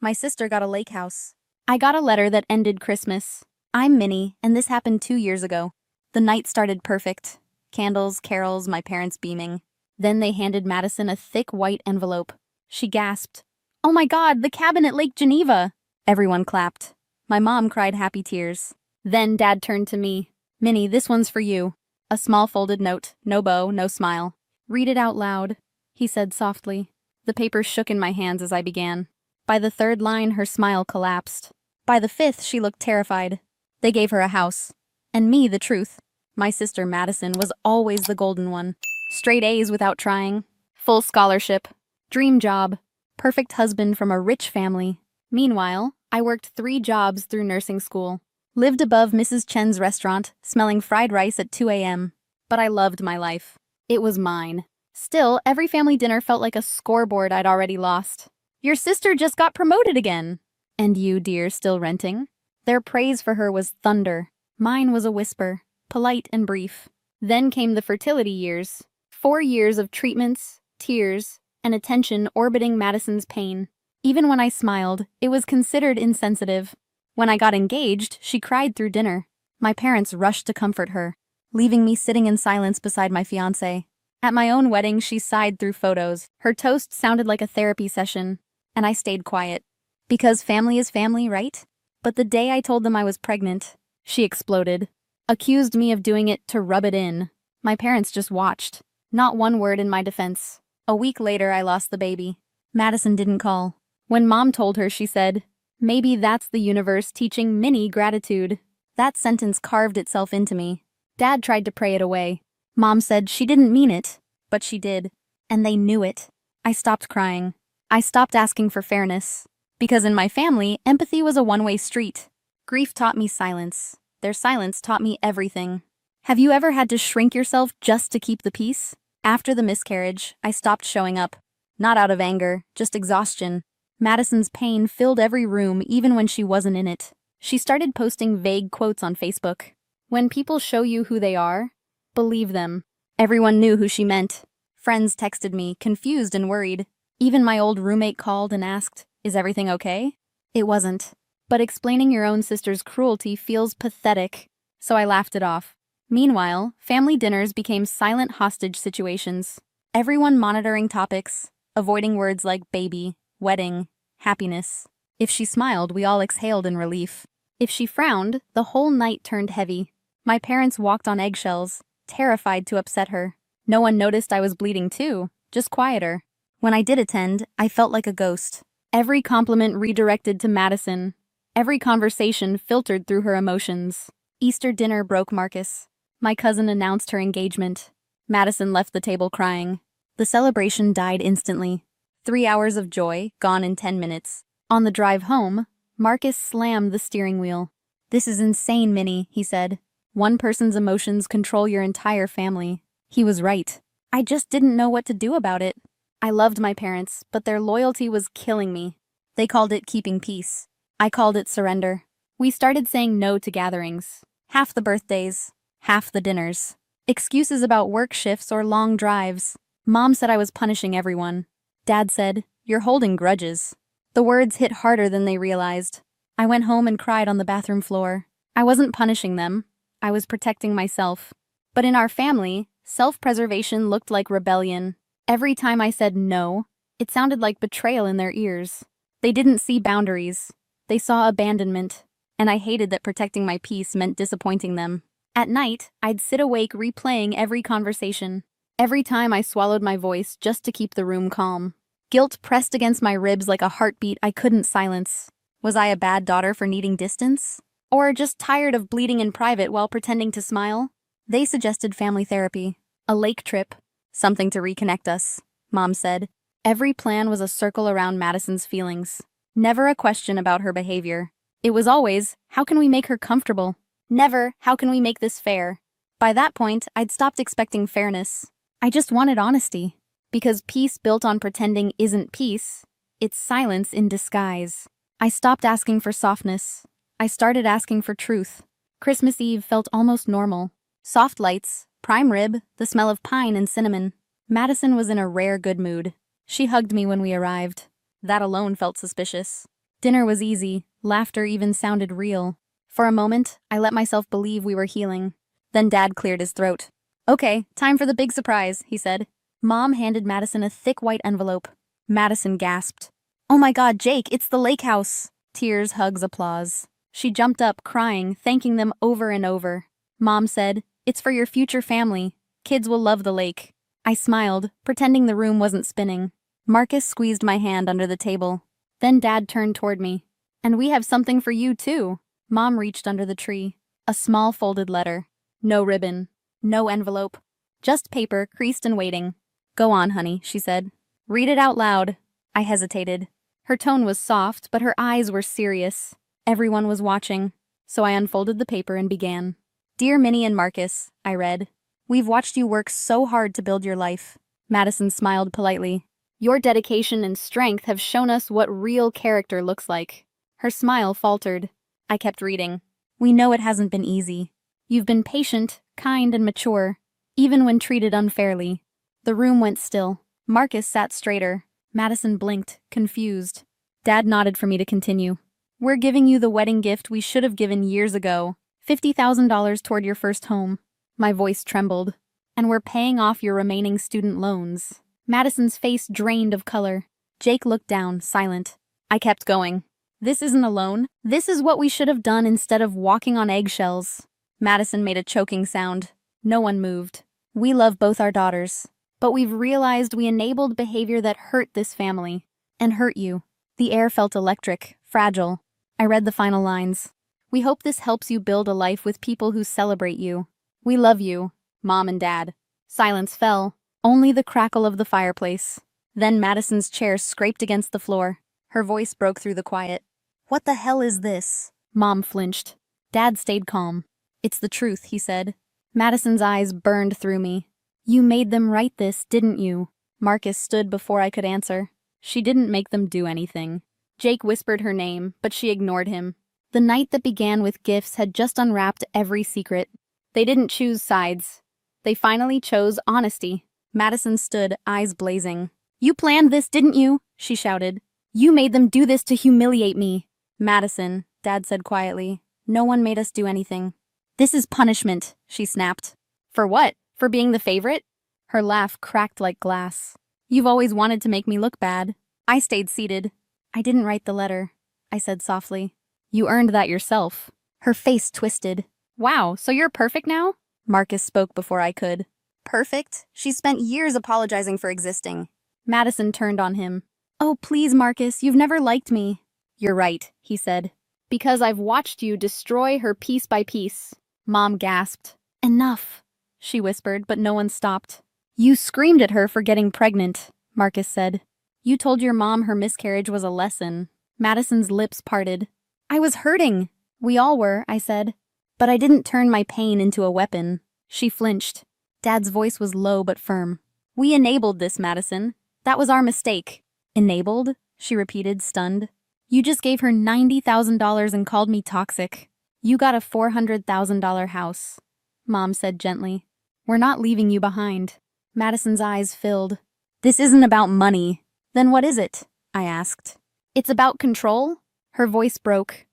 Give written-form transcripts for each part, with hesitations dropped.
My sister got a lake house. I got a letter that ended Christmas. I'm Minnie, and this happened 2 years ago. The night started perfect. Candles, carols, my parents beaming. Then they handed Madison a thick white envelope. She gasped, "Oh my God, the cabin at Lake Geneva!" Everyone clapped. My mom cried happy tears. Then Dad turned to me. "Minnie, this one's for you." A small folded note, no bow, no smile. "Read it out loud," he said softly. The paper shook in my hands as I began. By the third line, her smile collapsed. By the fifth, she looked terrified. They gave her a house. And me the truth. My sister Madison was always the golden one. Straight A's without trying. Full scholarship. Dream job. Perfect husband from a rich family. Meanwhile, I worked 3 jobs through nursing school. Lived above Mrs. Chen's restaurant, smelling fried rice at 2 a.m. But I loved my life. It was mine. Still, every family dinner felt like a scoreboard I'd already lost. "Your sister just got promoted again." "And you, dear, still renting?" Their praise for her was thunder. Mine was a whisper, polite and brief. Then came the fertility years. 4 years of treatments, tears, and attention orbiting Madison's pain. Even when I smiled, it was considered insensitive. When I got engaged, she cried through dinner. My parents rushed to comfort her, leaving me sitting in silence beside my fiancé. At my own wedding, she sighed through photos. Her toast sounded like a therapy session, and I stayed quiet. Because family is family, right? But the day I told them I was pregnant, she exploded. Accused me of doing it to rub it in. My parents just watched. Not one word in my defense. A week later, I lost the baby. Madison didn't call. When Mom told her, she said, "Maybe that's the universe teaching Minnie gratitude." That sentence carved itself into me. Dad tried to pray it away. Mom said she didn't mean it, but she did. And they knew it. I stopped crying. I stopped asking for fairness. Because in my family, empathy was a one-way street. Grief taught me silence. Their silence taught me everything. Have you ever had to shrink yourself just to keep the peace? After the miscarriage, I stopped showing up. Not out of anger, just exhaustion. Madison's pain filled every room even when she wasn't in it. She started posting vague quotes on Facebook. When people show you who they are, believe them. Everyone knew who she meant. Friends texted me, confused and worried. Even my old roommate called and asked, "Is everything okay?" It wasn't. But explaining your own sister's cruelty feels pathetic, so I laughed it off. Meanwhile, family dinners became silent hostage situations. Everyone monitoring topics, avoiding words like baby, wedding, happiness. If she smiled, we all exhaled in relief. If she frowned, the whole night turned heavy. My parents walked on eggshells, terrified to upset her. No one noticed I was bleeding too, just quieter. When I did attend, I felt like a ghost. Every compliment redirected to Madison. Every conversation filtered through her emotions. Easter dinner broke Marcus. My cousin announced her engagement. Madison left the table crying. The celebration died instantly. 3 hours of joy, gone in 10 minutes. On the drive home, Marcus slammed the steering wheel. "This is insane, Minnie," he said. "One person's emotions control your entire family." He was right. I just didn't know what to do about it. I loved my parents, but their loyalty was killing me. They called it keeping peace. I called it surrender. We started saying no to gatherings. Half the birthdays, half the dinners. Excuses about work shifts or long drives. Mom said I was punishing everyone. Dad said, "You're holding grudges." The words hit harder than they realized. I went home and cried on the bathroom floor. I wasn't punishing them. I was protecting myself. But in our family, self-preservation looked like rebellion. Every time I said no, it sounded like betrayal in their ears. They didn't see boundaries. They saw abandonment. And I hated that protecting my peace meant disappointing them. At night, I'd sit awake replaying every conversation. Every time I swallowed my voice just to keep the room calm. Guilt pressed against my ribs like a heartbeat I couldn't silence. Was I a bad daughter for needing distance? Or just tired of bleeding in private while pretending to smile? They suggested family therapy. A lake trip. Something to reconnect us, Mom said. Every plan was a circle around Madison's feelings. Never a question about her behavior. It was always, how can we make her comfortable? Never, how can we make this fair? By that point, I'd stopped expecting fairness. I just wanted honesty. Because peace built on pretending isn't peace, it's silence in disguise. I stopped asking for softness. I started asking for truth. Christmas Eve felt almost normal. Soft lights, prime rib, the smell of pine and cinnamon. Madison was in a rare good mood. She hugged me when we arrived. That alone felt suspicious. Dinner was easy, laughter even sounded real. For a moment, I let myself believe we were healing. Then Dad cleared his throat. "Okay, time for the big surprise," he said. Mom handed Madison a thick white envelope. Madison gasped. "Oh my God, Jake, it's the lake house!" Tears, hugs, applause. She jumped up, crying, thanking them over and over. Mom said, "It's for your future family. Kids will love the lake." I smiled, pretending the room wasn't spinning. Marcus squeezed my hand under the table. Then Dad turned toward me. "And we have something for you, too." Mom reached under the tree. A small folded letter. No ribbon. No envelope. Just paper, creased and waiting. "Go on, honey," she said. "Read it out loud." I hesitated. Her tone was soft, but her eyes were serious. Everyone was watching. So I unfolded the paper and began. "Dear Minnie and Marcus," I read. "We've watched you work so hard to build your life." Madison smiled politely. "Your dedication and strength have shown us what real character looks like." Her smile faltered. I kept reading. "We know it hasn't been easy. You've been patient, kind, and mature, even when treated unfairly." The room went still. Marcus sat straighter. Madison blinked, confused. Dad nodded for me to continue. "We're giving you the wedding gift we should have given years ago. $50,000 toward your first home." My voice trembled. "And we're paying off your remaining student loans." Madison's face drained of color. Jake looked down, silent. I kept going. "This isn't a loan. This is what we should have done instead of walking on eggshells." Madison made a choking sound. No one moved. "We love both our daughters. But we've realized we enabled behavior that hurt this family. And hurt you." The air felt electric, fragile. I read the final lines. "We hope this helps you build a life with people who celebrate you. We love you, Mom and Dad." Silence fell. Only the crackle of the fireplace. Then Madison's chair scraped against the floor. Her voice broke through the quiet. "What the hell is this?" Mom flinched. Dad stayed calm. "It's the truth," he said. Madison's eyes burned through me. "You made them write this, didn't you?" Marcus stood before I could answer. "She didn't make them do anything." Jake whispered her name, but she ignored him. The night that began with gifts had just unwrapped every secret. They didn't choose sides. They finally chose honesty. Madison stood, eyes blazing. "You planned this, didn't you?" she shouted. "You made them do this to humiliate me." "Madison," Dad said quietly, "no one made us do anything." "This is punishment," she snapped. "For what? For being the favorite?" Her laugh cracked like glass. "You've always wanted to make me look bad." I stayed seated. "I didn't write the letter," I said softly. "You earned that yourself." Her face twisted. "Wow, so you're perfect now?" Marcus spoke before I could. "Perfect? She spent years apologizing for existing." Madison turned on him. "Oh, please, Marcus, you've never liked me." "You're right," he said. "Because I've watched you destroy her piece by piece." Mom gasped. "Enough," she whispered, but no one stopped. "You screamed at her for getting pregnant," Marcus said. "You told your mom her miscarriage was a lesson." Madison's lips parted. "I was hurting." "We all were," I said. "But I didn't turn my pain into a weapon." She flinched. Dad's voice was low but firm. "We enabled this, Madison. That was our mistake." "Enabled?" she repeated, stunned. "You just gave her $90,000 and called me toxic. You got a $400,000 house," Mom said gently. "We're not leaving you behind." Madison's eyes filled. "This isn't about money." "Then what is it?" I asked. "It's about control?" Her voice broke.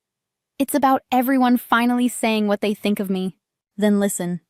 "It's about everyone finally saying what they think of me." "Then listen,"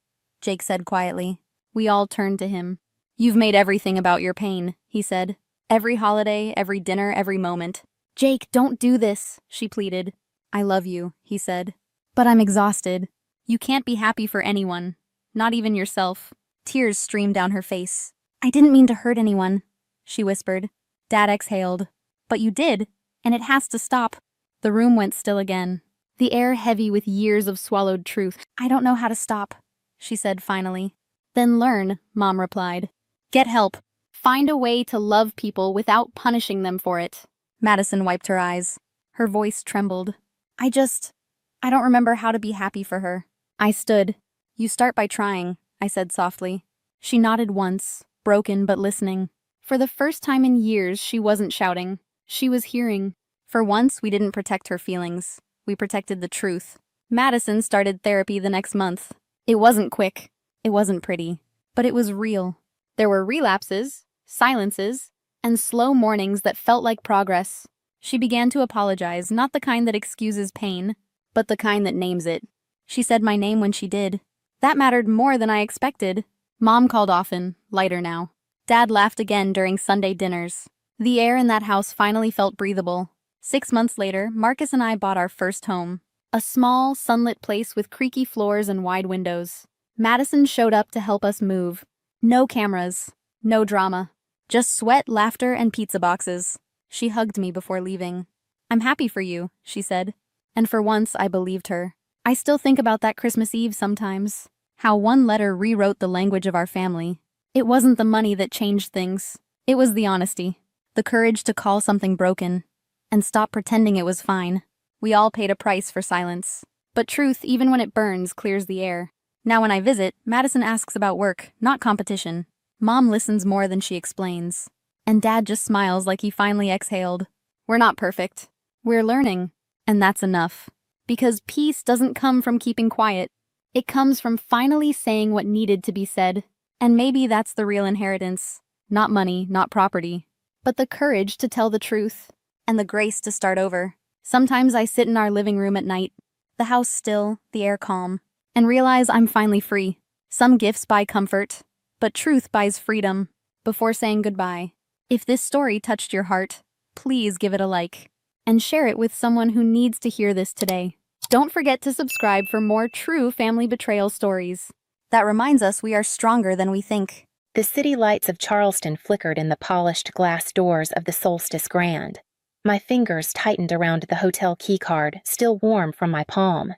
Jake said quietly. We all turned to him. "You've made everything about your pain," he said. "Every holiday, every dinner, every moment." "Jake, don't do this," she pleaded. "I love you," he said. "But I'm exhausted. You can't be happy for anyone, not even yourself." Tears streamed down her face. "I didn't mean to hurt anyone," she whispered. Dad exhaled. "But you did, and it has to stop." The room went still again, the air heavy with years of swallowed truth. "I don't know how to stop," she said finally. "Then learn," Mom replied. "Get help. Find a way to love people without punishing them for it." Madison wiped her eyes. Her voice trembled. I don't remember how to be happy for her." I stood. "You start by trying," I said softly. She nodded once, broken but listening. For the first time in years, she wasn't shouting. She was hearing. For once, we didn't protect her feelings. We protected the truth. Madison started therapy the next month. It wasn't quick. It wasn't pretty. But it was real. There were relapses, silences, and slow mornings that felt like progress. She began to apologize, not the kind that excuses pain, but the kind that names it. She said my name when she did. That mattered more than I expected. Mom called often, lighter now. Dad laughed again during Sunday dinners. The air in that house finally felt breathable. 6 months later, Marcus and I bought our first home. A small, sunlit place with creaky floors and wide windows. Madison showed up to help us move. No cameras, no drama. Just sweat, laughter, and pizza boxes. She hugged me before leaving. "I'm happy for you," she said. And for once, I believed her. I still think about that Christmas Eve sometimes. How one letter rewrote the language of our family. It wasn't the money that changed things. It was the honesty. The courage to call something broken. And stop pretending it was fine. We all paid a price for silence. But truth, even when it burns, clears the air. Now when I visit, Madison asks about work, not competition. Mom listens more than she explains. And Dad just smiles like he finally exhaled. We're not perfect. We're learning. And that's enough. Because peace doesn't come from keeping quiet. It comes from finally saying what needed to be said. And maybe that's the real inheritance. Not money, not property. But the courage to tell the truth. And the grace to start over. Sometimes I sit in our living room at night. The house still, the air calm. And realize I'm finally free. Some gifts buy comfort. But truth buys freedom. Before saying goodbye. If this story touched your heart, please give it a like. And share it with someone who needs to hear this today. Don't forget to subscribe for more true family betrayal stories. That reminds us we are stronger than we think. The city lights of Charleston flickered in the polished glass doors of the Solstice Grand. My fingers tightened around the hotel keycard, still warm from my palm.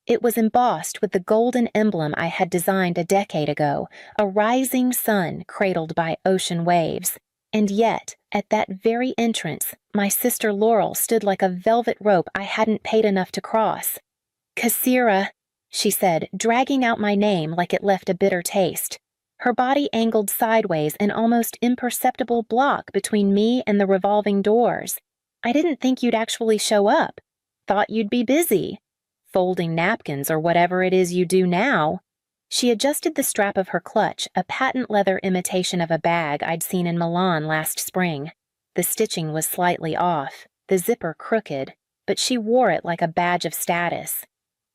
It was embossed with the golden emblem I had designed a decade ago, a rising sun cradled by ocean waves. And yet, at that very entrance, my sister Laurel stood like a velvet rope I hadn't paid enough to cross. "Kasira," she said, dragging out my name like it left a bitter taste. Her body angled sideways, an almost imperceptible block between me and the revolving doors. "I didn't think you'd actually show up. Thought you'd be busy. Folding napkins or whatever it is you do now." She adjusted the strap of her clutch, a patent leather imitation of a bag I'd seen in Milan last spring. The stitching was slightly off, the zipper crooked, but she wore it like a badge of status.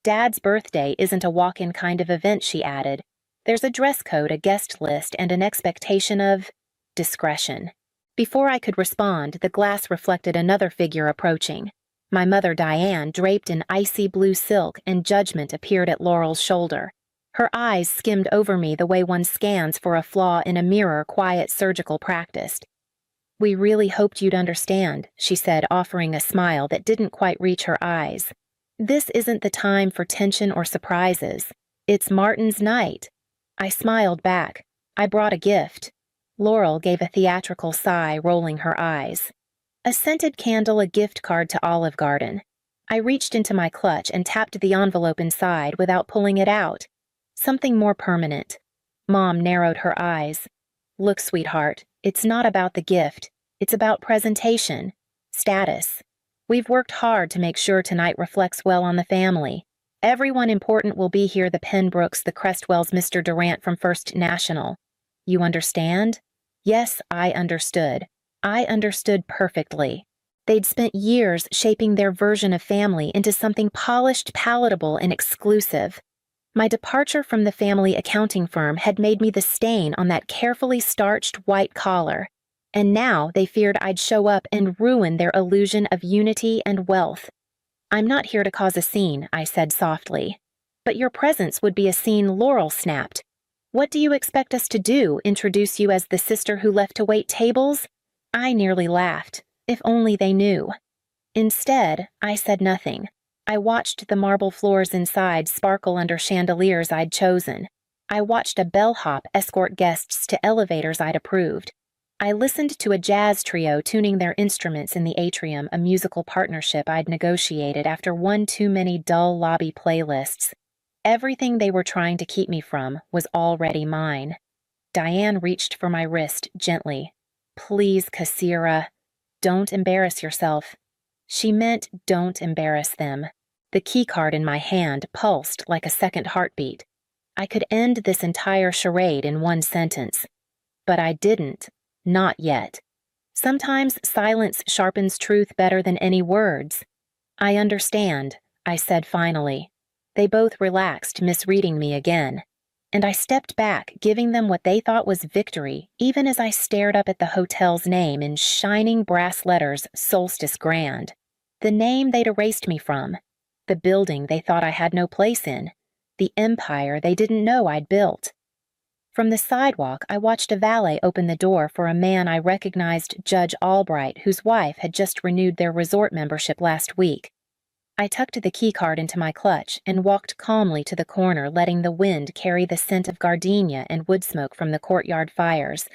"Dad's birthday isn't a walk-in kind of event," she added. "There's a dress code, a guest list, and an expectation of discretion." Before I could respond, the glass reflected another figure approaching. My mother Diane, draped in icy blue silk, and judgment appeared at Laurel's shoulder. Her eyes skimmed over me the way one scans for a flaw in a mirror quiet surgical practice. "We really hoped you'd understand," she said, offering a smile that didn't quite reach her eyes. "This isn't the time for tension or surprises. It's Martin's night." I smiled back. "I brought a gift." Laurel gave a theatrical sigh, rolling her eyes. A scented candle, a gift card to Olive Garden. I reached into my clutch and tapped the envelope inside without pulling it out. Something more permanent. Mom narrowed her eyes. "Look, sweetheart, it's not about the gift. It's about presentation. Status. We've worked hard to make sure tonight reflects well on the family. Everyone important will be here, the Penbrooks, the Crestwells, Mr. Durant from First National. You understand?" Yes, I understood. I understood perfectly. They'd spent years shaping their version of family into something polished, palatable, and exclusive. My departure from the family accounting firm had made me the stain on that carefully starched white collar, and now they feared I'd show up and ruin their illusion of unity and wealth. "I'm not here to cause a scene," I said softly. "But your presence would be a scene," Laurel snapped. "What do you expect us to do, introduce you as the sister who left to wait tables?" I nearly laughed. If only they knew. Instead, I said nothing. I watched the marble floors inside sparkle under chandeliers I'd chosen. I watched a bellhop escort guests to elevators I'd approved. I listened to a jazz trio tuning their instruments in the atrium, a musical partnership I'd negotiated after one too many dull lobby playlists. Everything they were trying to keep me from was already mine. Diane reached for my wrist gently. "Please, Kasira, don't embarrass yourself." She meant don't embarrass them. The keycard in my hand pulsed like a second heartbeat. I could end this entire charade in one sentence. But I didn't. Not yet. Sometimes silence sharpens truth better than any words. I understand, I said finally. They both relaxed, misreading me again. And I stepped back, giving them what they thought was victory, even as I stared up at the hotel's name in shining brass letters, Solstice Grand. The name they'd erased me from. The building they thought I had no place in. The empire they didn't know I'd built. From the sidewalk, I watched a valet open the door for a man I recognized, Judge Albright, whose wife had just renewed their resort membership last week. I tucked the keycard into my clutch and walked calmly to the corner, letting the wind carry the scent of gardenia and wood smoke from the courtyard fires.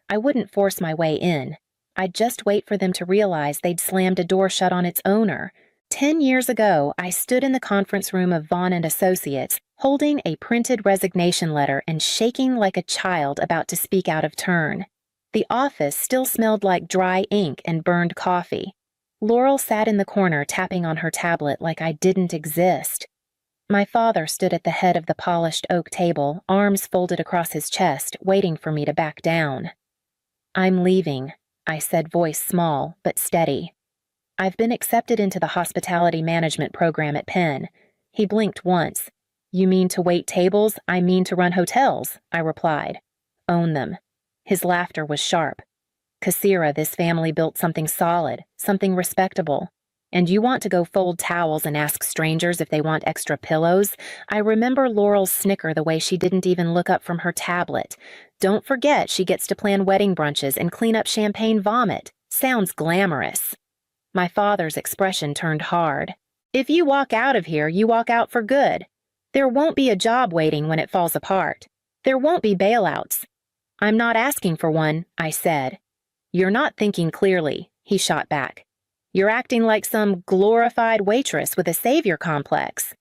I wouldn't force my way in. I'd just wait for them to realize they'd slammed a door shut on its owner. 10 years ago, I stood in the conference room of Vaughn and Associates, holding a printed resignation letter and shaking like a child about to speak out of turn. The office still smelled like dry ink and burned coffee. Laurel sat in the corner tapping on her tablet like I didn't exist. My father stood at the head of the polished oak table, arms folded across his chest, waiting for me to back down. "I'm leaving," I said, voice small but steady. "I've been accepted into the hospitality management program at Penn." He blinked once. "You mean to wait tables? I mean to run hotels," I replied. "Own them." His laughter was sharp. "Kasira, this family built something solid, something respectable. And you want to go fold towels and ask strangers if they want extra pillows?" I remember Laurel's snicker the way she didn't even look up from her tablet. "Don't forget she gets to plan wedding brunches and clean up champagne vomit. Sounds glamorous." My father's expression turned hard. "If you walk out of here, you walk out for good. There won't be a job waiting when it falls apart. There won't be bailouts." "I'm not asking for one," I said. "You're not thinking clearly," he shot back. "You're acting like some glorified waitress with a savior complex."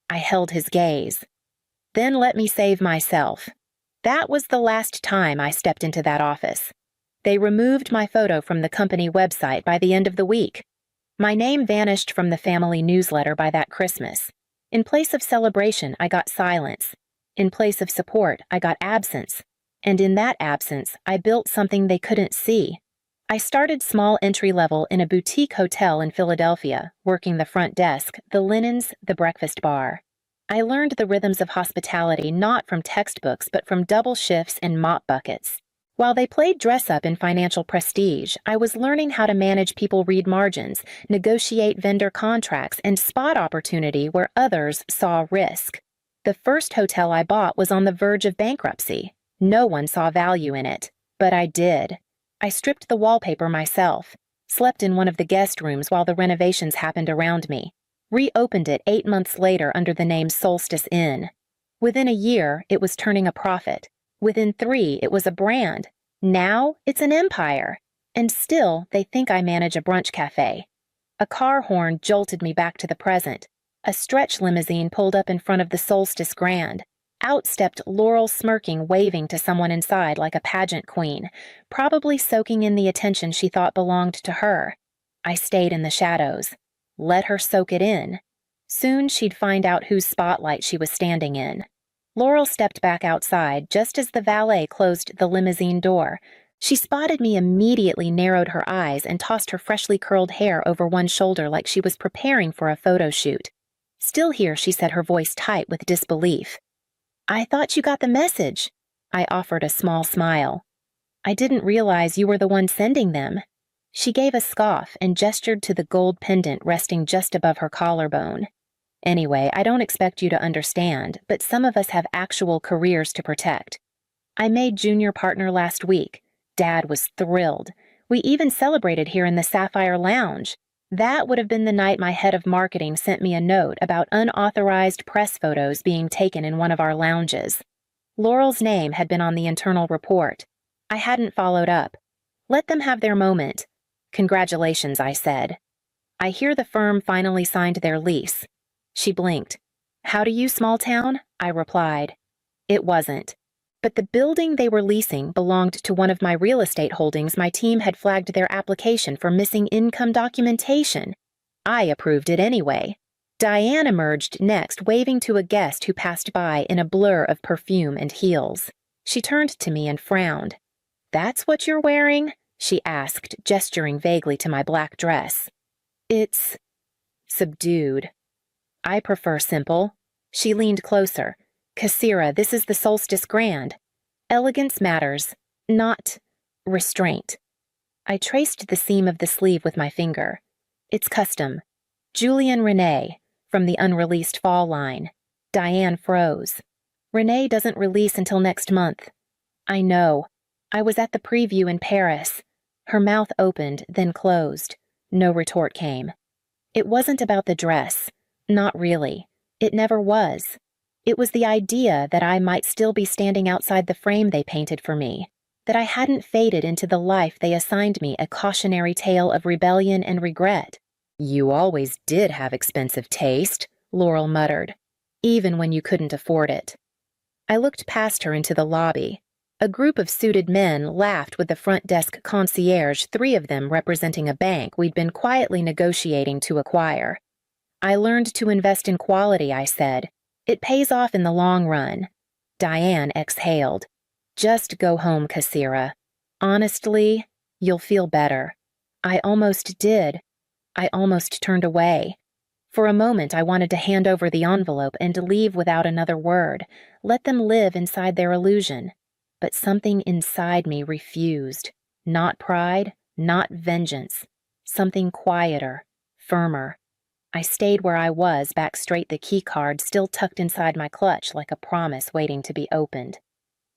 I held his gaze. "Then let me save myself." That was the last time I stepped into that office. They removed my photo from the company website by the end of the week. My name vanished from the family newsletter by that Christmas. In place of celebration, I got silence. In place of support, I got absence. And in that absence, I built something they couldn't see. I started small entry-level in a boutique hotel in Philadelphia, working the front desk, the linens, the breakfast bar. I learned the rhythms of hospitality not from textbooks but from double shifts and mop buckets. While they played dress-up in financial prestige, I was learning how to manage people-read margins, negotiate vendor contracts, and spot opportunity where others saw risk. The first hotel I bought was on the verge of bankruptcy. No one saw value in it, but I did. I stripped the wallpaper myself, slept in one of the guest rooms while the renovations happened around me, reopened it 8 months later under the name Solstice Inn. Within a year, it was turning a profit. Within 3, it was a brand. Now, it's an empire. And still, they think I manage a brunch cafe. A car horn jolted me back to the present. A stretch limousine pulled up in front of the Solstice Grand. Out stepped Laurel, smirking, waving to someone inside like a pageant queen, probably soaking in the attention she thought belonged to her. I stayed in the shadows. Let her soak it in. Soon she'd find out whose spotlight she was standing in. Laurel stepped back outside just as the valet closed the limousine door. She spotted me, immediately narrowed her eyes, and tossed her freshly curled hair over one shoulder like she was preparing for a photo shoot. "Still here," she said, her voice tight with disbelief. "I thought you got the message." I offered a small smile. "I didn't realize you were the one sending them." She gave a scoff and gestured to the gold pendant resting just above her collarbone. "Anyway, I don't expect you to understand, but some of us have actual careers to protect. I made junior partner last week. Dad was thrilled. We even celebrated here in the Sapphire Lounge. That would have been the night my head of marketing sent me a note about unauthorized press photos being taken in one of our lounges. Laurel's name had been on the internal report. I hadn't followed up. Let them have their moment. "Congratulations," I said. "I hear the firm finally signed their lease." She blinked. "How do you, small town?" I replied. It wasn't. But the building they were leasing belonged to one of my real estate holdings. My team had flagged their application for missing income documentation. I approved it anyway. Diane emerged next, waving to a guest who passed by in a blur of perfume and heels. She turned to me and frowned. "That's what you're wearing?" she asked, gesturing vaguely to my black dress. It's subdued. I prefer simple. She leaned closer. Kasira, this is the Solstice Grand. Elegance matters, not restraint. I traced the seam of the sleeve with my finger. It's custom. Julian Renee, from the unreleased fall line. Diane froze. Renee doesn't release until next month. I know. I was at the preview in Paris. Her mouth opened, then closed. No retort came. It wasn't about the dress. Not really. It never was. It was the idea that I might still be standing outside the frame they painted for me, that I hadn't faded into the life they assigned me, a cautionary tale of rebellion and regret. You always did have expensive taste, Laurel muttered, even when you couldn't afford it. I looked past her into the lobby. A group of suited men laughed with the front desk concierge, 3 of them representing a bank we'd been quietly negotiating to acquire. I learned to invest in quality, I said. It pays off in the long run. Diane exhaled. Just go home, Kasira. Honestly, you'll feel better. I almost did. I almost turned away. For a moment, I wanted to hand over the envelope and leave without another word, let them live inside their illusion. But something inside me refused. Not pride, not vengeance. Something quieter, firmer. I stayed where I was, back straight, the keycard still tucked inside my clutch like a promise waiting to be opened.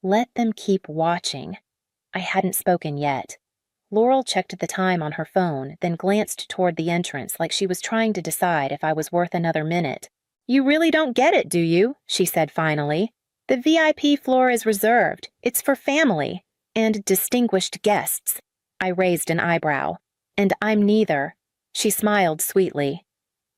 Let them keep watching. I hadn't spoken yet. Laurel checked the time on her phone, then glanced toward the entrance like she was trying to decide if I was worth another minute. You really don't get it, do you? She said finally. The VIP floor is reserved. It's for family and distinguished guests. I raised an eyebrow. And I'm neither. She smiled sweetly.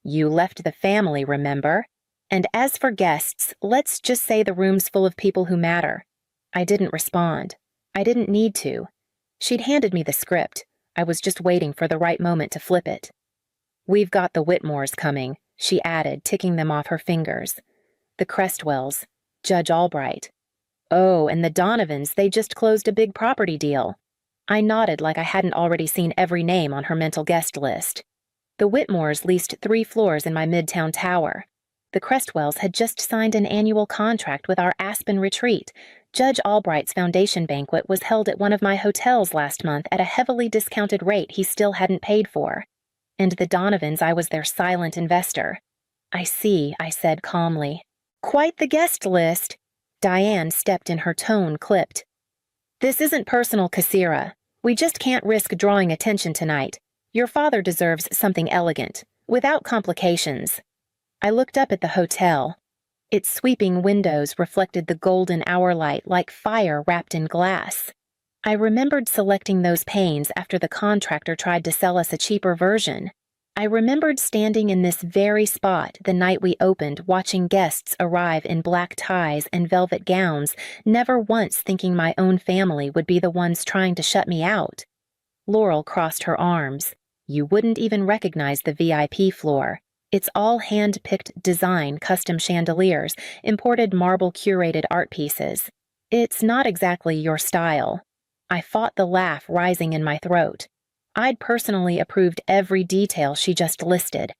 You left the family, remember? And as for guests, let's just say the room's full of people who matter. I didn't respond. I didn't need to. She'd handed me the script. I was just waiting for the right moment to flip it. We've got the Whitmores coming, she added, ticking them off her fingers. The Crestwells, Judge Albright. Oh, and the Donovans, they just closed a big property deal. I nodded like I hadn't already seen every name on her mental guest list. The Whitmores leased 3 floors in my Midtown tower. The Crestwells had just signed an annual contract with our Aspen retreat. Judge Albright's foundation banquet was held at one of my hotels last month at a heavily discounted rate he still hadn't paid for. And the Donovans, I was their silent investor. I see, I said calmly. Quite the guest list. Diane stepped in, her tone clipped. This isn't personal, Kasira. We just can't risk drawing attention tonight. Your father deserves something elegant, without complications. I looked up at the hotel. Its sweeping windows reflected the golden hour light like fire wrapped in glass. I remembered selecting those panes after the contractor tried to sell us a cheaper version. I remembered standing in this very spot the night we opened, watching guests arrive in black ties and velvet gowns, never once thinking my own family would be the ones trying to shut me out. Laurel crossed her arms. You wouldn't even recognize the VIP floor. It's all hand-picked design, custom chandeliers, imported marble-curated art pieces. It's not exactly your style. I fought the laugh rising in my throat. I'd personally approved every detail she just listed.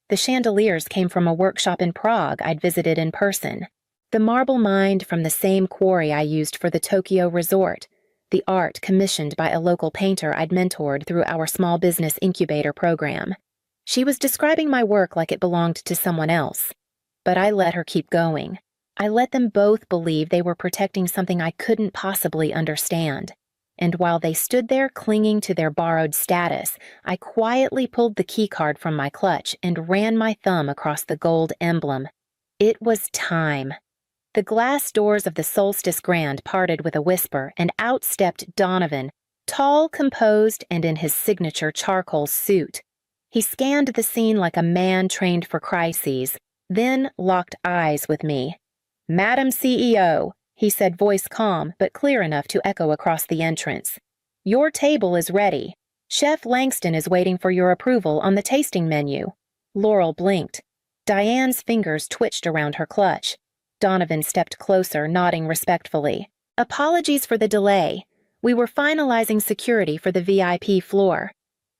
The chandeliers came from a workshop in Prague I'd visited in person. The marble mined from the same quarry I used for the Tokyo resort. The art commissioned by a local painter I'd mentored through our small business incubator program. She was describing my work like it belonged to someone else. But I let her keep going. I let them both believe they were protecting something I couldn't possibly understand. And while they stood there clinging to their borrowed status, I quietly pulled the keycard from my clutch and ran my thumb across the gold emblem. It was time. The glass doors of the Solstice Grand parted with a whisper, and out stepped Donovan, tall, composed, and in his signature charcoal suit. He scanned the scene like a man trained for crises, then locked eyes with me. Madam CEO, he said, voice calm but clear enough to echo across the entrance. Your table is ready. Chef Langston is waiting for your approval on the tasting menu. Laurel blinked. Diane's fingers twitched around her clutch. Donovan stepped closer, nodding respectfully. Apologies for the delay. We were finalizing security for the VIP floor.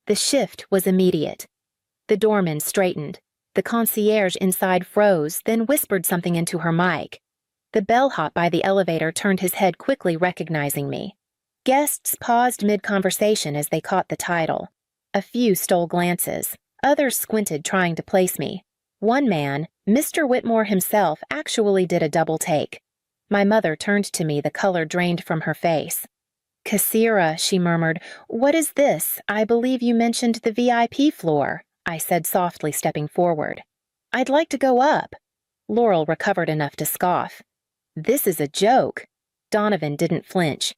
The shift was immediate. The doorman straightened. The concierge inside froze, then whispered something into her mic. The bellhop by the elevator turned his head quickly, recognizing me. Guests paused mid-conversation as they caught the title. A few stole glances. Others squinted, trying to place me. One man, Mr. Whitmore himself, actually did a double take. My mother turned to me, the color drained from her face. "Kasira," she murmured, "what is this? I believe you mentioned the VIP floor," I said softly, stepping forward. "I'd like to go up." Laurel recovered enough to scoff. "This is a joke." Donovan didn't flinch.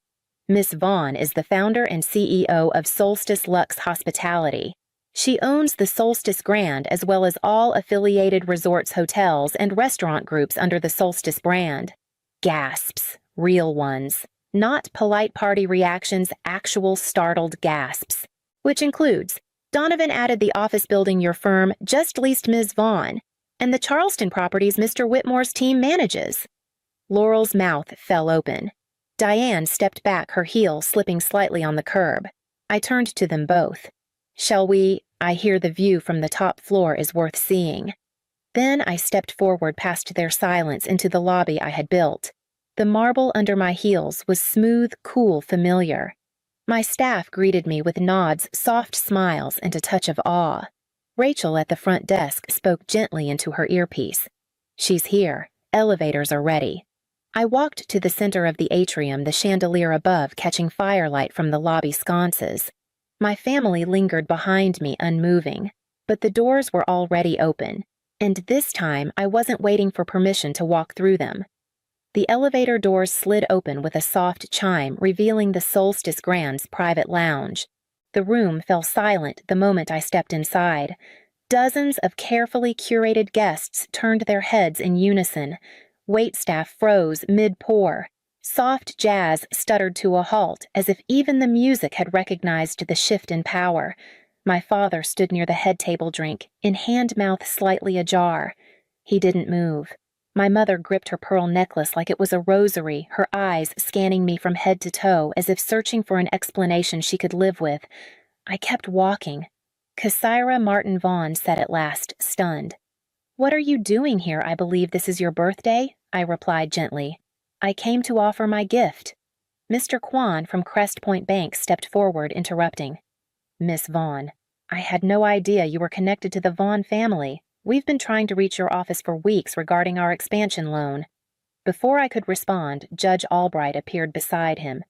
"Miss Vaughn is the founder and CEO of Solstice Lux Hospitality. She owns the Solstice Grand as well as all affiliated resorts, hotels, and restaurant groups under the Solstice brand." Gasps. Real ones. Not polite party reactions, actual startled gasps. "Which includes, Donovan added the office building your firm just leased Ms. Vaughn, and the Charleston properties Mr. Whitmore's team manages." Laurel's mouth fell open. Diane stepped back, her heel slipping slightly on the curb. I turned to them both. "Shall we? I hear the view from the top floor is worth seeing." Then I stepped forward past their silence into the lobby I had built. The marble under my heels was smooth, cool, familiar. My staff greeted me with nods, soft smiles, and a touch of awe. Rachel at the front desk spoke gently into her earpiece. "She's here. Elevators are ready." I walked to the center of the atrium, the chandelier above catching firelight from the lobby sconces. My family lingered behind me, unmoving, but the doors were already open, and this time I wasn't waiting for permission to walk through them. The elevator doors slid open with a soft chime, revealing the Solstice Grand's private lounge. The room fell silent the moment I stepped inside. Dozens of carefully curated guests turned their heads in unison. Waitstaff froze mid-pour. Soft jazz stuttered to a halt, as if even the music had recognized the shift in power. My father stood near the head table drink, in hand-mouth slightly ajar. He didn't move. My mother gripped her pearl necklace like it was a rosary, her eyes scanning me from head to toe as if searching for an explanation she could live with. I kept walking. Kasira Martin Vaughn said at last, stunned. "What are you doing here? I believe this is your birthday," I replied gently. "I came to offer my gift." Mr. Kwan from Crest Point Bank stepped forward, interrupting. "Miss Vaughn, I had no idea you were connected to the Vaughn family. We've been trying to reach your office for weeks regarding our expansion loan." Before I could respond, Judge Albright appeared beside him.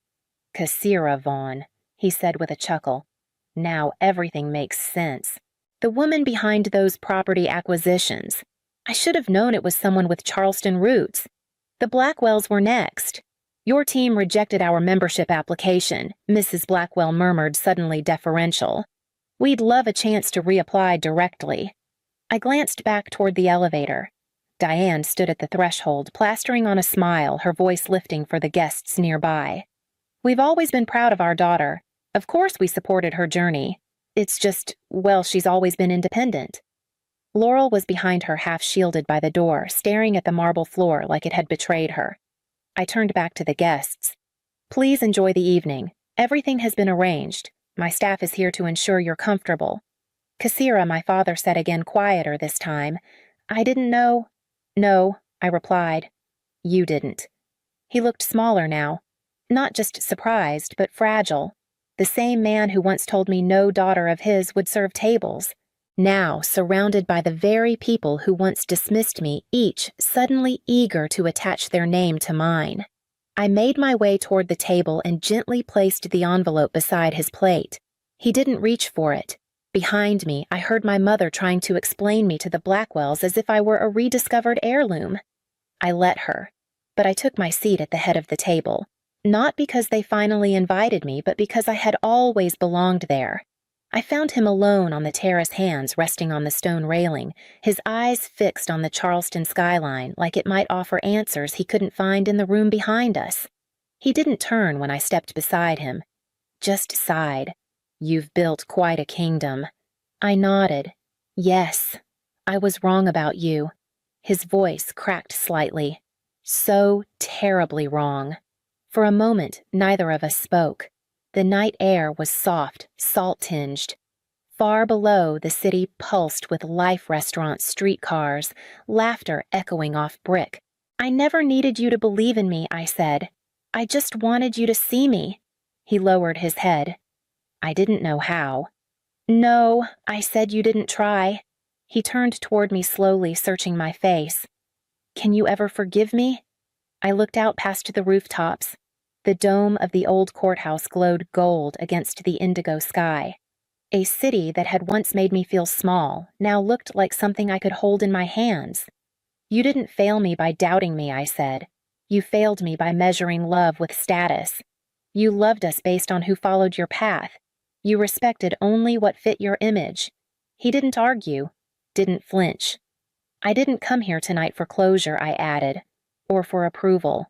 "Kasira Vaughn," he said with a chuckle. "Now everything makes sense. The woman behind those property acquisitions. I should have known it was someone with Charleston roots. The Blackwells were next." "Your team rejected our membership application," Mrs. Blackwell murmured, suddenly deferential. "We'd love a chance to reapply directly." I glanced back toward the elevator. Diane stood at the threshold, plastering on a smile, her voice lifting for the guests nearby. "We've always been proud of our daughter. Of course we supported her journey. It's just, well, she's always been independent." Laurel was behind her, half shielded by the door, staring at the marble floor like it had betrayed her. I turned back to the guests. "Please enjoy the evening. Everything has been arranged. My staff is here to ensure you're comfortable." "Kasira," my father said again, quieter this time. "I didn't know." "No," I replied. "You didn't." He looked smaller now. Not just surprised, but fragile. The same man who once told me no daughter of his would serve tables. Now, surrounded by the very people who once dismissed me, each suddenly eager to attach their name to mine. I made my way toward the table and gently placed the envelope beside his plate. He didn't reach for it. Behind me, I heard my mother trying to explain me to the Blackwells as if I were a rediscovered heirloom. I let her, but I took my seat at the head of the table, not because they finally invited me, but because I had always belonged there. I found him alone on the terrace, hands resting on the stone railing, his eyes fixed on the Charleston skyline like it might offer answers he couldn't find in the room behind us. He didn't turn when I stepped beside him, just sighed. "You've built quite a kingdom." I nodded. "Yes, I was wrong about you." His voice cracked slightly. "So terribly wrong. For a moment, neither of us spoke. The night air was soft, salt-tinged. Far below, the city pulsed with life restaurants, streetcars, laughter echoing off brick. "I never needed you to believe in me," I said. "I just wanted you to see me." He lowered his head. I didn't know how. "No," I said, "you didn't try." He turned toward me slowly, searching my face. "Can you ever forgive me?" I looked out past the rooftops. The dome of the old courthouse glowed gold against the indigo sky. A city that had once made me feel small now looked like something I could hold in my hands. "You didn't fail me by doubting me," I said. "You failed me by measuring love with status. You loved us based on who followed your path. You respected only what fit your image." He didn't argue, didn't flinch. "I didn't come here tonight for closure," I added, "or for approval.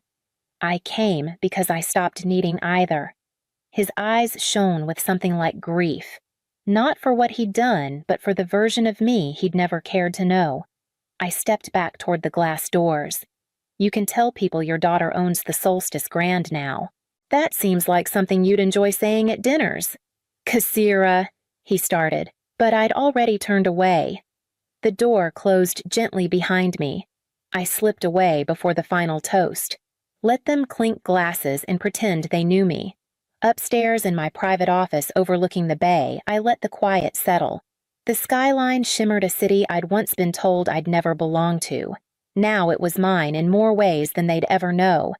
I came because I stopped needing either." His eyes shone with something like grief. Not for what he'd done, but for the version of me he'd never cared to know. I stepped back toward the glass doors. "You can tell people your daughter owns the Solstice Grand now. That seems like something you'd enjoy saying at dinners." "Kassira," he started, but I'd already turned away. The door closed gently behind me. I slipped away before the final toast. Let them clink glasses and pretend they knew me. Upstairs in my private office overlooking the bay, I let the quiet settle. The skyline shimmered a city I'd once been told I'd never belong to. Now it was mine in more ways than they'd ever know.